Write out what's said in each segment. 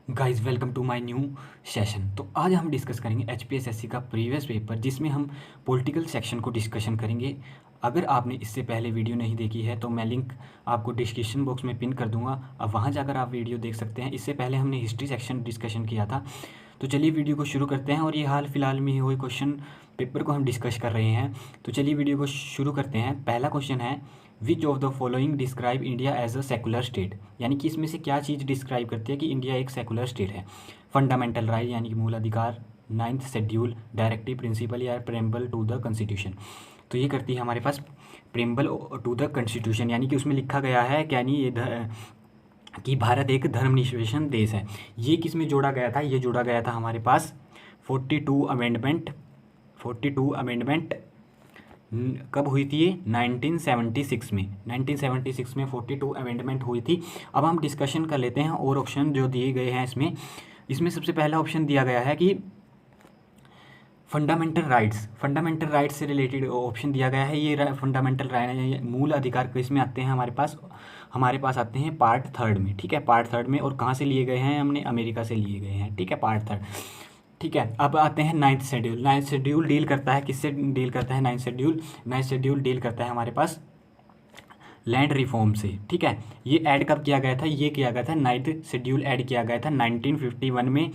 Guys welcome to my new session. तो आज हम डिस्कस करेंगे एचपीएसएससी का प्रीवियस पेपर, जिसमें हम पॉलिटिकल सेक्शन को डिस्कशन करेंगे। अगर आपने इससे पहले वीडियो नहीं देखी है तो मैं लिंक आपको डिस्क्रिप्शन बॉक्स में पिन कर दूंगा, अब वहां जाकर आप वीडियो देख सकते हैं। इससे पहले हमने हिस्ट्री सेक्शन डिस्कशन किया था। तो चलिए वीडियो को शुरू करते हैं, और ये हाल फिलहाल में हुए क्वेश्चन पेपर को हम डिस्कस कर रहे हैं। तो चलिए वीडियो को शुरू करते हैं। पहला क्वेश्चन है, which of the following describe India as a secular state, यानी कि इसमें से क्या चीज़ डिस्क्राइब करती है कि इंडिया एक सेकुलर स्टेट है। फंडामेंटल राइट यानी कि मूल अधिकार, नाइन्थ शेड्यूल, डायरेक्टिव प्रिंसिपल या प्रेम्बल टू द कॉन्स्टिट्यूशन। तो ये करती है हमारे पास प्रेम्बल टू द कॉन्स्टिट्यूशन, यानी कि उसमें लिखा गया है क्या नहीं कि भारत एक धर्मनिरपेक्ष देश है। ये किस में जोड़ा गया था? ये जोड़ा गया था हमारे पास 42 अमेंडमेंट कब हुई थी? ये 1976 में। 1976 में 42 अमेंडमेंट हुई थी। अब हम डिस्कशन कर लेते हैं और ऑप्शन जो दिए गए हैं इसमें सबसे पहला ऑप्शन दिया गया है कि फंडामेंटल राइट्स से रिलेटेड ऑप्शन दिया गया है। ये फंडामेंटल राइट मूल अधिकार किस में आते हैं? हमारे पास आते हैं पार्ट थर्ड में। ठीक है, पार्ट थर्ड में। और कहाँ से लिए गए हैं? हमने अमेरिका से लिए गए हैं। ठीक है, पार्ट थर्ड। ठीक है, अब आते हैं ninth schedule. Ninth schedule deal करता है, किससे डील करता है? नाइन्थ शेड्यूल डील करता है हमारे पास लैंड रिफॉर्म से। ठीक है, ये ऐड कब किया गया था? ये किया गया था, नाइन्थ शेड्यूल ऐड किया गया था 1951 में।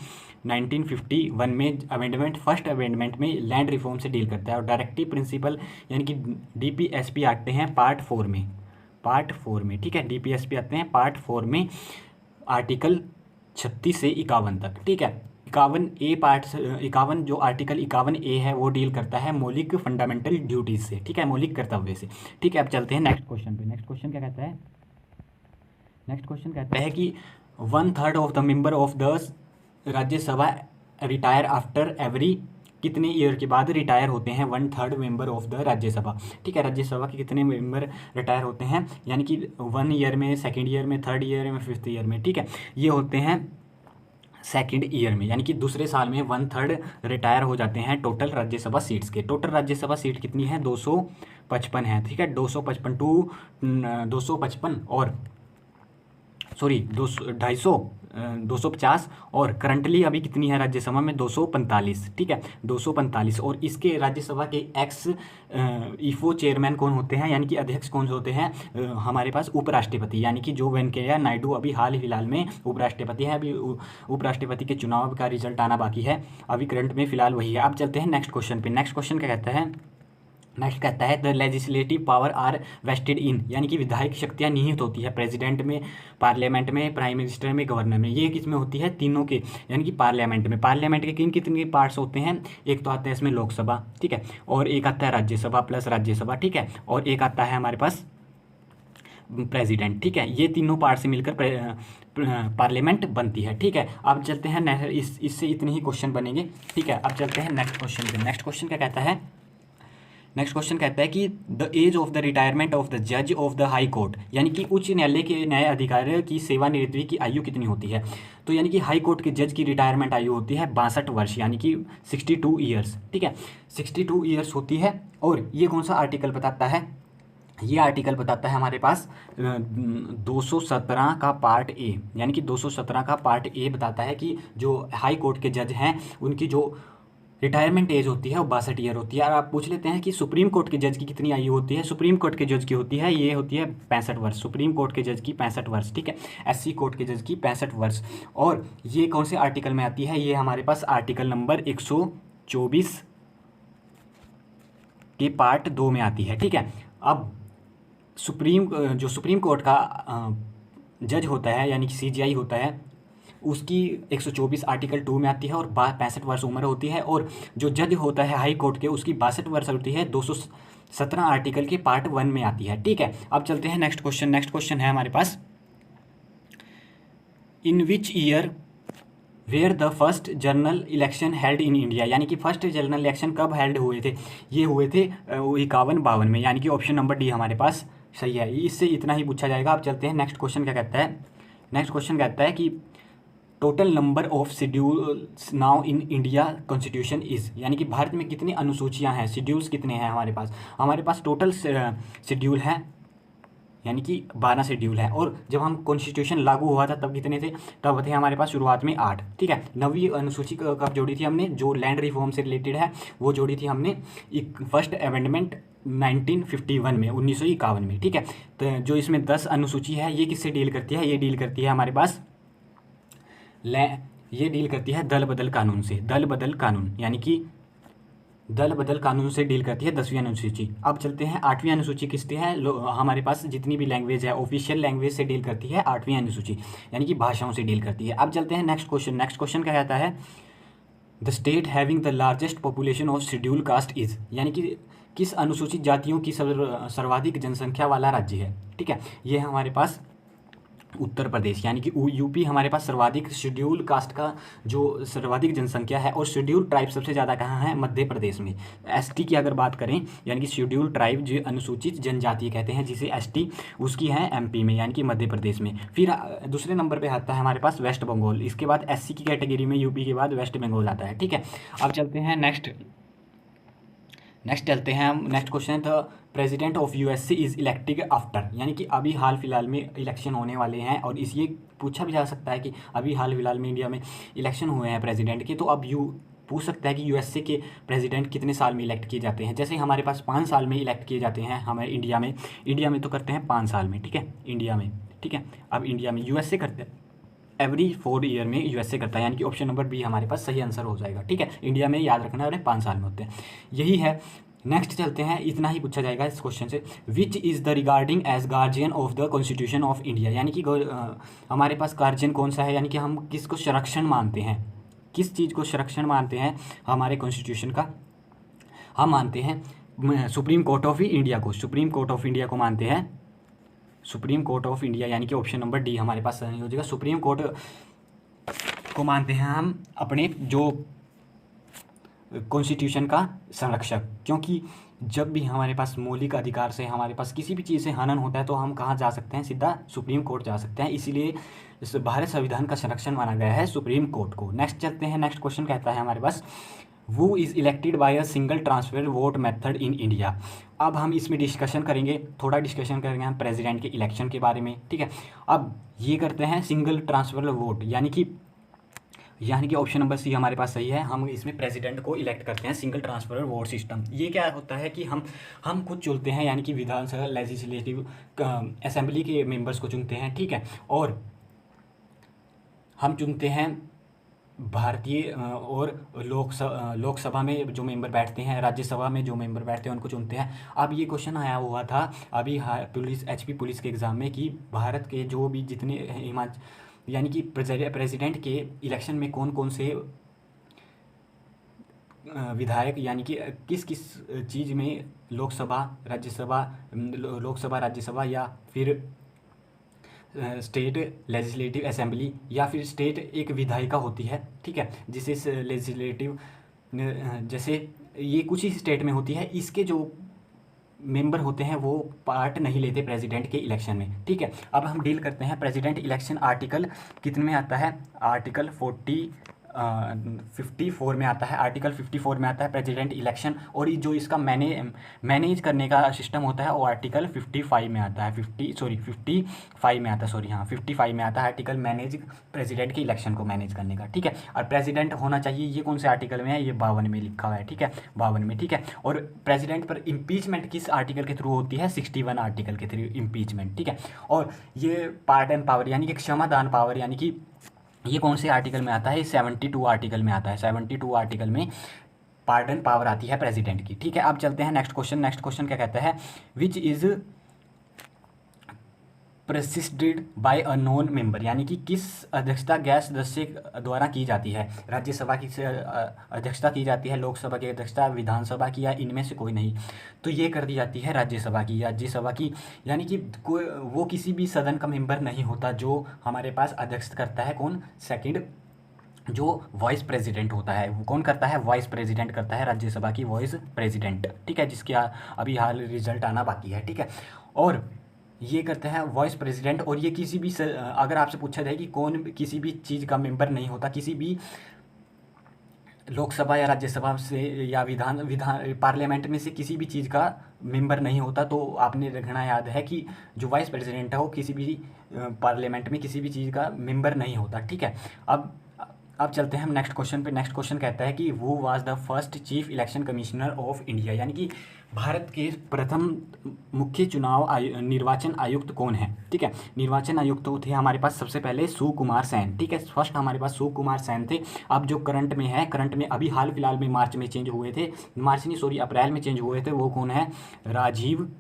1951 में अमेंडमेंट, फर्स्ट अमेंडमेंट में लैंड रिफॉर्म से डील करता है। और डायरेक्टिव प्रिंसिपल यानी कि डीपीएसपी आते हैं पार्ट 4 में। ठीक है, डीपीएसपी आते हैं पार्ट 4 में, आर्टिकल 36 से 51 तक। ठीक है, 51 जो आर्टिकल 51A है वो डील करता है मौलिक फंडामेंटल ड्यूटीज से। ठीक है, मौलिक कर्तव्य से। ठीक है, अब चलते हैं नेक्स्ट क्वेश्चन पे। नेक्स्ट क्वेश्चन क्या कहता है? नेक्स्ट क्वेश्चन कहता है कि 1/3 of the member of the Rajya Sabha retire after every, कितने ईयर के बाद रिटायर होते हैं 1/3 मेंबर ऑफ द राज्यसभा। ठीक है, राज्यसभा के कितने मेंबर रिटायर होते हैं? यानी कि 1 ईयर में, 2nd ईयर में, 3rd ईयर में, 5th ईयर में। ठीक है, ये होते हैं 2nd ईयर में, यानी कि दूसरे साल में 1/3 रिटायर हो जाते हैं टोटल राज्यसभा सीट्स के। टोटल राज्यसभा सीट कितनी है? 255 है। ठीक है, 255 और सॉरी 250 और करंटली अभी कितनी है राज्यसभा में? 245। ठीक है, 245। और इसके राज्यसभा के एक्स ईफो चेयरमैन कौन होते हैं, यानी कि अध्यक्ष कौन से होते हैं? हमारे पास उपराष्ट्रपति, यानी कि जो वेंकैया नायडू अभी हाल फिलहाल में उपराष्ट्रपति हैं। अभी उपराष्ट्रपति के चुनाव का रिजल्ट आना बाकी है, अभी करंट में फिलहाल वही है। अब चलते हैं नेक्स्ट क्वेश्चन पे। नेक्स्ट क्वेश्चन क्या कहता है? नेक्स्ट कहता है the legislative power are vested in, यानी कि विधायक शक्तियाँ निहित होती है प्रेसिडेंट में, पार्लियामेंट में, प्राइम मिनिस्टर में, गवर्नर में। ये किस में होती है? तीनों के, यानी कि पार्लियामेंट में। पार्लियामेंट के कितने पार्ट्स होते हैं? एक तो आता है इसमें लोकसभा, ठीक है, और एक आता है राज्यसभा प्लस राज्यसभा, ठीक है, और एक आता है हमारे पास प्रेसिडेंट। ठीक है, ये तीनों पार्ट से मिलकर पार्लियामेंट बनती है। ठीक है, अब चलते हैं इससे इतने ही क्वेश्चन बनेंगे। ठीक है, अब चलते हैं नेक्स्ट क्वेश्चन पे। नेक्स्ट क्वेश्चन क्या कहता है? नेक्स्ट क्वेश्चन कहता है कि the age of the retirement of the जज ऑफ द हाई कोर्ट, यानी कि उच्च न्यायालय के न्याय अधिकारी की सेवानिवृत्ति की आयु कितनी होती है? तो यानी कि हाई कोर्ट के जज की रिटायरमेंट आयु होती है 62 वर्ष, यानी कि 62 ईयर्स। ठीक है, 62 ईयर्स होती है। और ये कौन सा आर्टिकल बताता है? ये आर्टिकल बताता है हमारे पास 217 का पार्ट ए, यानी कि 217 का पार्ट ए बताता है कि जो हाई कोर्ट के जज हैं उनकी जो रिटायरमेंट एज होती है वो 62 ईयर होती है। और आप पूछ लेते हैं कि सुप्रीम कोर्ट के जज की कितनी आयु होती है? सुप्रीम कोर्ट के जज की होती है, ये होती है 65 वर्ष। सुप्रीम कोर्ट के जज की 65 वर्ष। ठीक है, एससी कोर्ट के जज की 65 वर्ष। और ये कौन से आर्टिकल में आती है? ये हमारे पास आर्टिकल नंबर 124 के पार्ट 2 में आती है। ठीक है, अब जो सुप्रीम कोर्ट का जज होता है, यानी कि सीजीआई होता है, उसकी 124 आर्टिकल 2 में आती है और 65 वर्ष उम्र होती है। और जो जज होता है हाई कोर्ट के, उसकी 62 वर्ष होती है, 217 आर्टिकल के पार्ट 1 में आती है। ठीक है, अब चलते हैं नेक्स्ट क्वेश्चन। नेक्स्ट क्वेश्चन है हमारे पास, in which year were the first general election held in India, यानी कि फर्स्ट जनरल इलेक्शन कब हेल्ड हुए थे? ये हुए थे 51-52 में, यानी कि ऑप्शन नंबर डी हमारे पास सही है। इससे इतना ही पूछा जाएगा। अब चलते हैं नेक्स्ट क्वेश्चन क्या कहता है? नेक्स्ट क्वेश्चन कहता है कि total number of schedules now in India constitution is, यानी कि भारत में कितनी अनुसूचियां हैं, शेड्यूल्स कितने हैं हमारे पास? हमारे पास टोटल शेड्यूल है यानी कि 12 शेड्यूल है। और जब हम कॉन्स्टिट्यूशन लागू हुआ था तब कितने थे, तब थे हमारे पास शुरुआत में 8। ठीक है, 9वीं अनुसूची कब जोड़ी थी हमने, जो लैंड रिफॉर्म से रिलेटेड है वो जोड़ी थी हमने फर्स्ट अमेंडमेंट 1951 में, 1951 में। ठीक है, तो जो इसमें 10 अनुसूची है ये किससे डील करती है, ये डील करती है हमारे पास ये डील करती है दल बदल कानून से, दल बदल कानून, यानी कि दल बदल कानून से डील करती है 10वीं अनुसूची। अब चलते हैं 8वीं अनुसूची किससे है, हमारे पास जितनी भी लैंग्वेज है ऑफिशियल लैंग्वेज से डील करती है 8वीं अनुसूची, यानी कि भाषाओं से डील करती है। अब चलते हैं नेक्स्ट क्वेश्चन। नेक्स्ट क्वेश्चन क्या कहता है, the state having the largest population of schedule caste is, यानी कि किस अनुसूचित जातियों की सर्वाधिक जनसंख्या वाला राज्य है। ठीक है, ये हमारे पास उत्तर प्रदेश, यानी कि यूपी हमारे पास सर्वाधिक शेड्यूल कास्ट का जो सर्वाधिक जनसंख्या है, और शेड्यूल ट्राइब सबसे ज़्यादा कहाँ है, मध्य प्रदेश में। एसटी की अगर बात करें, यानी कि शेड्यूल ट्राइब जो अनुसूचित जनजाति कहते हैं जिसे एसटी, उसकी है एमपी में, यानी कि मध्य प्रदेश में। फिर दूसरे नंबर पे आता है हमारे पास वेस्ट बंगाल, इसके बाद एससी की कैटेगरी में यूपी के बाद वेस्ट बंगाल आता है। ठीक है, अब चलते हैं नेक्स्ट चलते हैं हम। नेक्स्ट क्वेश्चन है, the president of USA is elected after, यानी कि अभी हाल फिलहाल में इलेक्शन होने वाले हैं, और इस ये पूछा भी जा सकता है कि अभी हाल फिलहाल में इंडिया में इलेक्शन हुए हैं प्रेसिडेंट के, तो अब पूछ सकता है कि यूएसए के प्रेसिडेंट कितने साल में इलेक्ट किए जाते हैं। जैसे हमारे पास 5 साल में इलेक्ट किए जाते हैं हमारे इंडिया में तो करते हैं 5 साल में। ठीक है, इंडिया में। ठीक है, अब इंडिया में, यूएसए करते हैं एवरी 4 ईयर में यूएसए करता है, यानी कि ऑप्शन नंबर बी हमारे पास सही आंसर हो जाएगा। ठीक है, इंडिया में याद रखना है, 5 साल में होते हैं, यही है। नेक्स्ट चलते हैं, इतना ही पूछा जाएगा इस क्वेश्चन से। Which is the regarding as guardian of the constitution of India, यानी कि हमारे पास गार्जियन कौन सा है, यानी कि हम किसको संरक्षण मानते हैं, किस चीज़ को संरक्षण मानते हैं हमारे कॉन्स्टिट्यूशन का, हम मानते हैं सुप्रीम कोर्ट ऑफ इंडिया को, सुप्रीम कोर्ट ऑफ इंडिया को मानते हैं, सुप्रीम कोर्ट ऑफ इंडिया, यानी कि ऑप्शन नंबर डी हमारे पास सही हो जाएगा। सुप्रीम कोर्ट को मानते हैं हम अपने जो कॉन्स्टिट्यूशन का संरक्षक, क्योंकि जब भी हमारे पास मौलिक अधिकार से, हमारे पास किसी भी चीज़ से हनन होता है तो हम कहाँ जा सकते हैं, सीधा सुप्रीम कोर्ट जा सकते हैं। इसीलिए इस भारत संविधान का संरक्षण माना गया है सुप्रीम कोर्ट को। नेक्स्ट चलते हैं, नेक्स्ट क्वेश्चन कहता है हमारे पास, वो is elected by a single transfer vote method in India. अब हम इसमें डिस्कशन करेंगे, थोड़ा डिस्कशन करेंगे हम प्रेसिडेंट के इलेक्शन के बारे में। ठीक है, अब ये करते हैं सिंगल ट्रांसफर वोट, यानी कि ऑप्शन नंबर सी हमारे पास सही है। हम इसमें प्रेसिडेंट को इलेक्ट करते हैं सिंगल ट्रांसफर वोट सिस्टम। ये क्या होता है कि हम खुद चुनते हैं, यानी कि विधानसभा लेजिस्लेटिव असेंबली के मेंबर्स को चुनते हैं। ठीक है, और हम चुनते हैं भारतीय और लोकसभा में जो मेंबर बैठते हैं, राज्यसभा में जो मेंबर बैठते हैं उनको चुनते हैं। अब ये क्वेश्चन आया हुआ था अभी एचपी पुलिस के एग्ज़ाम में कि भारत के जो भी जितने यानी कि प्रेसिडेंट के इलेक्शन में कौन कौन से विधायक, यानी कि किस किस चीज़ में लोकसभा राज्यसभा या फिर स्टेट लेजिस्लेटिव असेंबली या फिर स्टेट एक विधायिका होती है। ठीक है, जिसे लेजिस्लेटिव, जैसे ये कुछ ही स्टेट में होती है, इसके जो मेंबर होते हैं वो पार्ट नहीं लेते प्रेसिडेंट के इलेक्शन में। ठीक है, अब हम डील करते हैं प्रेसिडेंट इलेक्शन। आर्टिकल कितने में आता है, आर्टिकल 54 में आता है, आर्टिकल 54 में आता है प्रेसिडेंट इलेक्शन। और ये जो इसका मैनेज करने का सिस्टम होता है वो आर्टिकल 55 में आता है, 55 में आता है, 55 में आता है आर्टिकल मैनेज प्रेसिडेंट के इलेक्शन को मैनेज करने का। ठीक है, और प्रेसिडेंट होना चाहिए, ये कौन से आर्टिकल में है, ये 52 में लिखा हुआ है। ठीक है, 52 में। ठीक है, और प्रेसिडेंट पर इम्पीचमेंट किस आर्टिकल के थ्रू होती है, 61 आर्टिकल के थ्रू इम्पीचमेंट। ठीक है, और ये पार्डन पावर, यानी कि क्षमादान पावर, यानी कि ये कौन से आर्टिकल में आता है, 72 आर्टिकल में आता है, 72 आर्टिकल में पार्डन पावर आती है प्रेसिडेंट की। ठीक है, अब चलते हैं नेक्स्ट क्वेश्चन। नेक्स्ट क्वेश्चन क्या कहता है, which is presided by a non member, यानी कि किस अध्यक्षता गैर सदस्य द्वारा की जाती है। राज्यसभा की अध्यक्षता की जाती है, लोकसभा की अध्यक्षता, विधानसभा की, या इनमें से कोई नहीं, तो ये कर दी जाती है राज्यसभा की, यानी कि कोई वो किसी भी सदन का मेंबर नहीं होता जो हमारे पास अध्यक्षता करता है, कौन, सेकंड जो वाइस प्रेसिडेंट होता है वो कौन करता है, वाइस प्रेसिडेंट करता है राज्यसभा की, वाइस प्रेसिडेंट। ठीक है, जिसके अभी हाल रिजल्ट आना बाकी है। ठीक है, और ये करते हैं वाइस प्रेसिडेंट। और ये किसी भी अगर आपसे पूछा जाए कि कौन किसी भी चीज़ का मेंबर नहीं होता, किसी भी लोकसभा या राज्यसभा से या विधान विधान पार्लियामेंट में से किसी भी चीज़ का मेंबर नहीं होता। तो आपने रखना याद है कि जो वाइस प्रेसिडेंट है वो किसी भी पार्लियामेंट में किसी भी चीज़ का मेंबर नहीं होता, ठीक है। अब चलते हैं हम नेक्स्ट क्वेश्चन पे। नेक्स्ट क्वेश्चन कहता है कि who was the first chief election commissioner of India, यानी कि भारत के प्रथम मुख्य निर्वाचन आयुक्त कौन है, ठीक है। निर्वाचन आयुक्त थे हमारे पास सबसे पहले सुकुमार सेन, ठीक है। फर्स्ट हमारे पास सुकुमार सेन थे। अब जो करंट में है, करंट में अभी हाल फिलहाल में मार्च में चेंज हुए थे, मार्च नहीं सॉरी अप्रैल में चेंज हुए थे, वो कौन है, राजीव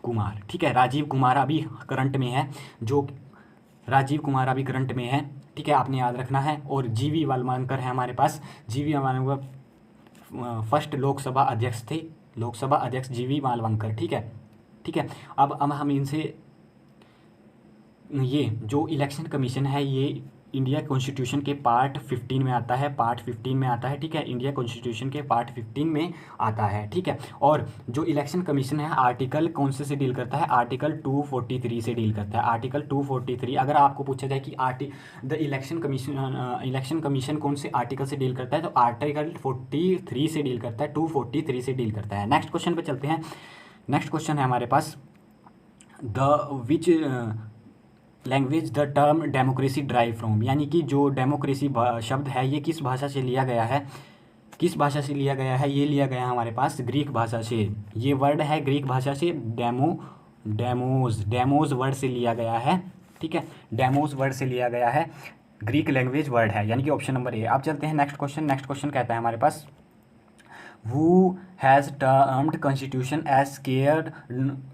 कुमार, ठीक है। राजीव कुमार अभी करंट में है, जो राजीव कुमार अभी करंट में है, ठीक है, आपने याद रखना है। और जीवी वालवांकर है हमारे पास, जीवी वालवांकर फर्स्ट लोकसभा अध्यक्ष थे, लोकसभा अध्यक्ष जीवी वालवांकर, ठीक है, ठीक है। अब हम इनसे ये जो इलेक्शन कमीशन है ये इंडिया कॉन्स्टिट्यूशन के पार्ट 15 में आता है, पार्ट 15 में आता है, ठीक है। इंडिया कॉन्स्टिट्यूशन के पार्ट 15 में आता है, ठीक है। और जो इलेक्शन कमीशन है आर्टिकल कौन से डील करता है, आर्टिकल 243 से डील करता है, आर्टिकल 243। अगर आपको पूछा जाए कि द इलेक्शन कमीशन कौन से आर्टिकल से डील करता है, तो आर्टिकल 43 से डील करता है, 243 से डील करता है। नेक्स्ट क्वेश्चन पे चलते हैं। नेक्स्ट क्वेश्चन है हमारे पास, which language the term democracy derived from, यानी कि जो डेमोक्रेसी शब्द है ये किस भाषा से लिया गया है, किस भाषा से लिया गया है, ये लिया गया है हमारे पास ग्रीक भाषा से। ये वर्ड है ग्रीक भाषा से, डेमोज वर्ड से लिया गया है, ठीक है। डेमोज वर्ड से लिया गया है, ग्रीक लैंग्वेज वर्ड है, यानी कि ऑप्शन नंबर ए। अब चलते हैं नेक्स्ट क्वेश्चन। नेक्स्ट क्वेश्चन कहता है हमारे पास, Who has termed constitution as scared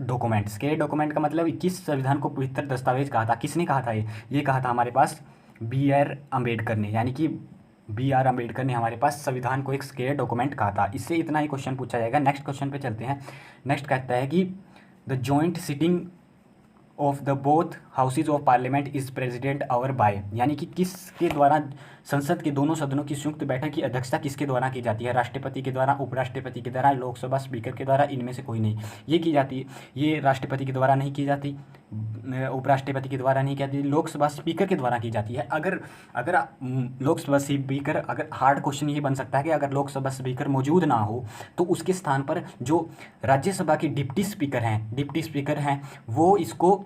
document? Scared document का मतलब किस संविधान को पवित्र दस्तावेज कहा था, किसने कहा था ये कहा था हमारे पास B.R. अम्बेडकर ने, यानी कि B.R. अम्बेडकर ने हमारे पास संविधान को एक स्केयर डॉक्यूमेंट कहा था। इससे इतना ही क्वेश्चन पूछा जाएगा। नेक्स्ट क्वेश्चन पे चलते हैं। नेक्स्ट कहता है कि the joint sitting of the both houses of parliament is presided over by, यानी कि किसके द्वारा संसद के दोनों सदनों की संयुक्त बैठक की अध्यक्षता किसके द्वारा की जाती है, राष्ट्रपति के द्वारा, उपराष्ट्रपति के द्वारा, लोकसभा स्पीकर के द्वारा, इनमें से कोई नहीं। ये की जाती है, ये राष्ट्रपति के द्वारा नहीं की जाती, उपराष्ट्रपति के द्वारा नहीं की जाती, लोकसभा स्पीकर के द्वारा की जाती है। अगर लोकसभा स्पीकर, अगर हार्ड क्वेश्चन ये बन सकता है कि अगर लोकसभा स्पीकर मौजूद ना हो तो उसके स्थान पर जो राज्यसभा के डिप्टी स्पीकर हैं वो इसको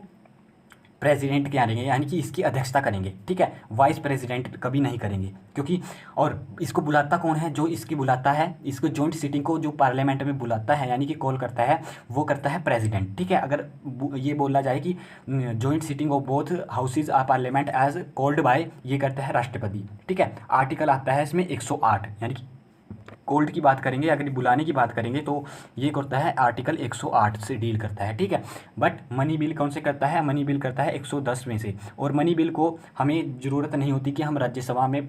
प्रेसिडेंट क्या करेंगे, यानी कि इसकी अध्यक्षता करेंगे, ठीक है। वाइस प्रेसिडेंट कभी नहीं करेंगे, क्योंकि और इसको बुलाता कौन है, जो इसकी बुलाता है, इसको जॉइंट सिटिंग को जो पार्लियामेंट में बुलाता है यानी कि कॉल करता है, वो करता है प्रेसिडेंट, ठीक है। अगर ये बोला जाए कि joint sitting of both houses of parliament is called by, ये करता है राष्ट्रपति, ठीक है। आर्टिकल आता है इसमें 108, यानी कि कोल्ड की बात करेंगे, अगर बुलाने की बात करेंगे तो ये करता है आर्टिकल 108 से डील करता है, ठीक है। बट मनी बिल कौन से करता है, मनी बिल करता है 110 में से। और मनी बिल को हमें ज़रूरत नहीं होती कि हम राज्यसभा में,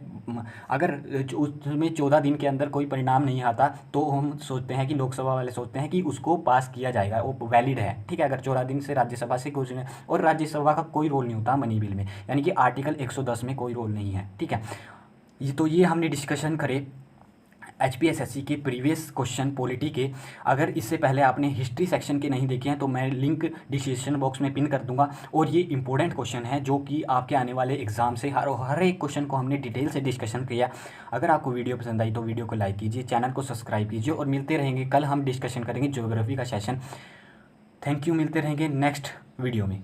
अगर उसमें 14 दिन के अंदर कोई परिणाम नहीं आता तो हम सोचते हैं कि लोकसभा वाले सोचते हैं कि उसको पास किया जाएगा, वो वैलिड है, ठीक है। अगर 14 दिन से राज्यसभा से कुछ, और राज्यसभा का कोई रोल नहीं होता मनी बिल में, यानी कि आर्टिकल 110 में कोई रोल नहीं है, ठीक है। ये हमने डिस्कशन करे HPSSC के प्रीवियस क्वेश्चन पॉलिटी के। अगर इससे पहले आपने हिस्ट्री सेक्शन के नहीं देखे हैं तो मैं लिंक डिस्क्रिप्शन बॉक्स में पिन कर दूंगा। और ये इंपॉर्टेंट क्वेश्चन है जो कि आपके आने वाले एग्जाम से हर एक क्वेश्चन को हमने डिटेल से डिस्कशन किया। अगर आपको वीडियो पसंद आई तो वीडियो को लाइक कीजिए, चैनल को सब्सक्राइब कीजिए और मिलते रहेंगे। कल हम डिस्कशन करेंगे ज्योग्राफी का सेशन। थैंक यू, मिलते रहेंगे नेक्स्ट वीडियो में।